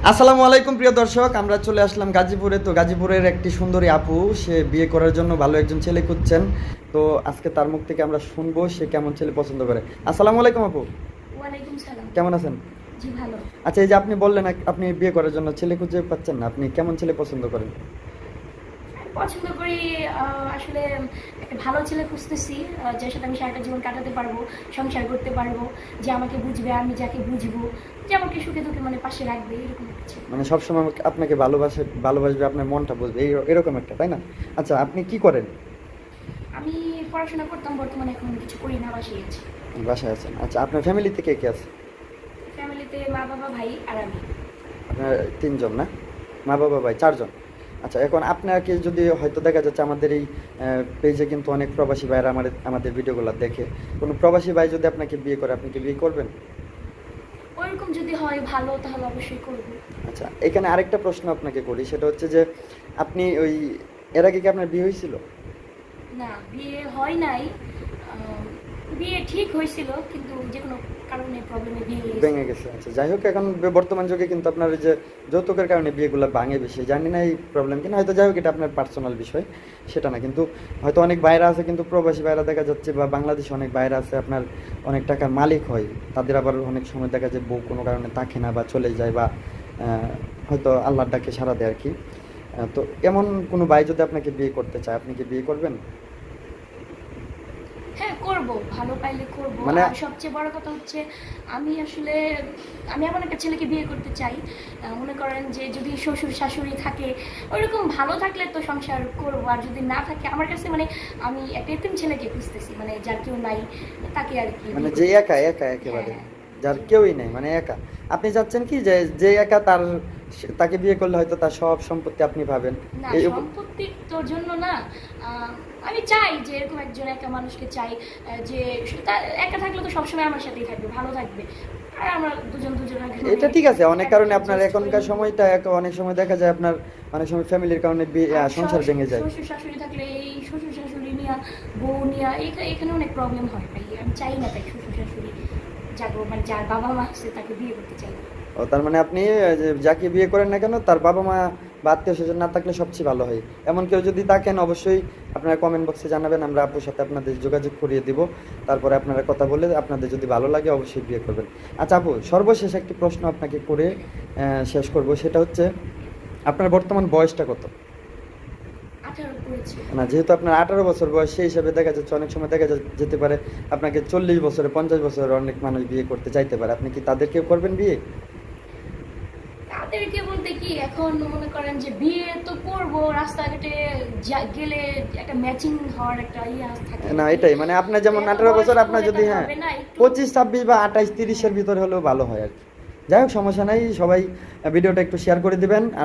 আসসালামু আলাইকুম প্রিয় দর্শক, আমরা চলে আসলাম গাজীপুরে। তো গাজীপুরের একটি সুন্দরী আপু, সে বিয়ে করার জন্য ভালো একজন ছেলে খুঁজছেন। তো আজকে তার মুখ থেকে আমরা শুনবো সে কেমন ছেলে পছন্দ করে। আসসালামু আলাইকুম আপু, ওয়ালাইকুম সালাম। কেমন আছেন? জি ভালো। আচ্ছা, এই যে আপনি বললেন আপনি বিয়ে করার জন্য ছেলে খুঁজে পাচ্ছেন না, আপনি কেমন ছেলে পছন্দ করেন? আমি পছন্দ করি আসলে একটা ভালো ছেলে খুঁজতেছি, যার সাথে আমি সারাটা জীবন কাটাতে পারবো, সংসার করতে পারবো, যে আমাকে বুঝবে, আমি যাকে বুঝবো, যে আমাকে সুখে দুঃখে মানে পাশে রাখবে, এরকম একটা ছেলে। মানে সবসময় আপনাকে ভালোবাসবে, আপনার মনটা বুঝবে, এরকম একটা, তাই না? আচ্ছা, আপনি কি করেন? আমি পড়াশোনা করতাম, বর্তমানে এখন কিছু করি না, বাসায় আছি। বাসায় আছেন? আচ্ছা, আপনার ফ্যামিলিতে কে কে আছে? ফ্যামিলিতে মা বাবা ভাই আর আমি। আপনার তিনজন না? মা বাবা ভাই চারজন। আচ্ছা, এখন আপনাকে যদি হয়তো দেখা যাচ্ছে আমাদের এই পেজে কিন্তু অনেক প্রবাসী ভাইরা আমাদের ভিডিওগুলো দেখে, কোনো প্রবাসী ভাই যদি আপনাকে বিয়ে করে, আপনি কি বিয়ে করবেন? ওইরকম যদি হয় ভালো, তাহলে অবশ্যই করবো। আচ্ছা, এখানে আরেকটা প্রশ্ন আপনাকে করি, সেটা হচ্ছে যে আপনি ওই এর আগে কি আপনার বিয়ে হয়েছিল? না, বিয়ে হয় নাই। আহ, বিয়ে ঠিক হয়েছিল, কিন্তু যে কোনো কারণে প্রবলেমে বিয়ে হয়ে গেছে। ভেঙে গেছে? আচ্ছা, যাই হোক, এখন বর্তমান যুগে কিন্তু আপনার ওই যে যৌতুকের কারণে বিয়েগুলো ভাঙে বেশি, জানি না এই প্রবলেম কিনা, হয়তো যাই হোক, এটা আপনার পার্সোনাল বিষয়, সেটা না। কিন্তু হয়তো অনেক বাইরে আছে, কিন্তু প্রবাসী বাইরা দেখা যাচ্ছে, বা বাংলাদেশে অনেক বাইরে আছে আপনার অনেক টাকার মালিক হয়, তাদের আবার অনেক সময় দেখা যায় বউ কোনো কারণে থাকে না বা চলে যায়, বা হয়তো আল্লাহর ডাকে সাড়া দেয় আর কি। তো এমন কোনো ভাই যদি আপনাকে বিয়ে করতে চায়, আপনি কি বিয়ে করবেন? হ্যাঁ, করব, ভালো পাইলে করব। মানে আর সবচেয়ে বড় কথা হচ্ছে, আমি আসলে আমি এমন একটা ছেলেকে বিয়ে করতে চাই, মনে করেন যে যদি শ্বশুর শাশুড়ি থাকে, ওইরকম ভালো থাকলে তো সংসার করব, আর যদি না থাকে আমার কাছে মানে আমি একটা এতিম ছেলেকে খুঁজতেছি, মানে যার কেউ নাই, তাকে আর কি মানে বিয়ে যে করতে একা চাচ্ছি। একা একেবারে, হ্যাঁ, যার জি। কেউই নেই, মানে একা। আপনি চাচ্ছেন কি যে যে একা তার, তাকে বিয়ে করলে হয়তো তার সব সম্পত্তি আপনি পাবেন। না, এই সম্পত্তির তোর জন্য না। আমি চাই যে এরকম একজন একা মানুষকে চাই, যে তার একা থাকলে তো সবসময় আমার সাথেই থাকবে, ভালো থাকবে, আর আমরা দুজন দুজনের এটা ঠিক আছে, অনেক কারণে আপনার অ্যাডজাস্ট করে এখনকার নিব। সময়টা অনেক সময় দেখা যায় আপনার অনেক সময় ফ্যামিলির কারণে আর সংসার ভেঙে যায়। শ্বশুর শাশুড়ি থাকলে এই শ্বশুর শাশুড়ি নিয়ে, বউ নিয়ে, এখানে অনেক প্রবলেম হয় ভাই। আমি চাই না তাই শ্বশুর শাশুড়ি যাবো, মানে যার বাবা মা আছে তাকে বিয়ে করতে চাই না। ও, তার মানে আপনি যে যাকে বিয়ে করেন না কেন, তার বাবা মা বা আত্মীয় স্বজন না থাকলে সবচেয়ে ভালো হয়। এমন কেউ যদি থাকেন, অবশ্যই আপনারা কমেন্ট বক্সে জানাবেন, আমরা আপুর সাথে আপনাদের যোগাযোগ করিয়ে দিব। তারপরে আপনারা কথা বলে আপনাদের যদি ভালো লাগে অবশ্যই বিয়ে করবেন। আচ্ছা আপু, সর্বশেষ একটি প্রশ্ন আপনাকে করে শেষ করব, সেটা হচ্ছে আপনার বর্তমান বয়সটা কত? 18 করেছে। না, যেহেতু আপনার 18 বছর বয়স, সেই হিসাবে দেখা যাচ্ছে অনেক সময় দেখা যেতে পারে আপনাকে 40 বছরে, 50 বছরে অনেক মানুষ বিয়ে করতে চাইতে পারে, আপনি কি তাদেরকেও করবেন বিয়ে? তাদেরকে বলতে কি, এখন মনে করেন যে বিয়ে তো করব, রাস্তাঘাটে গেলে একটা ম্যাচিং হওয়ার একটা ইয়ে থাকে না, কি, এটাই মানে আপনার যেমন এত 18 বছর, বয়স আপনার হলে তো যদি, হ্যাঁ, হবে না একটু। 25, 26 বা 28, 30-এর ভিতরে হলেও ভালো হয় আর কি। যাই হোক, সমস্যা নাই, সবাই ভিডিওটা একটু শেয়ার করে দিবেন।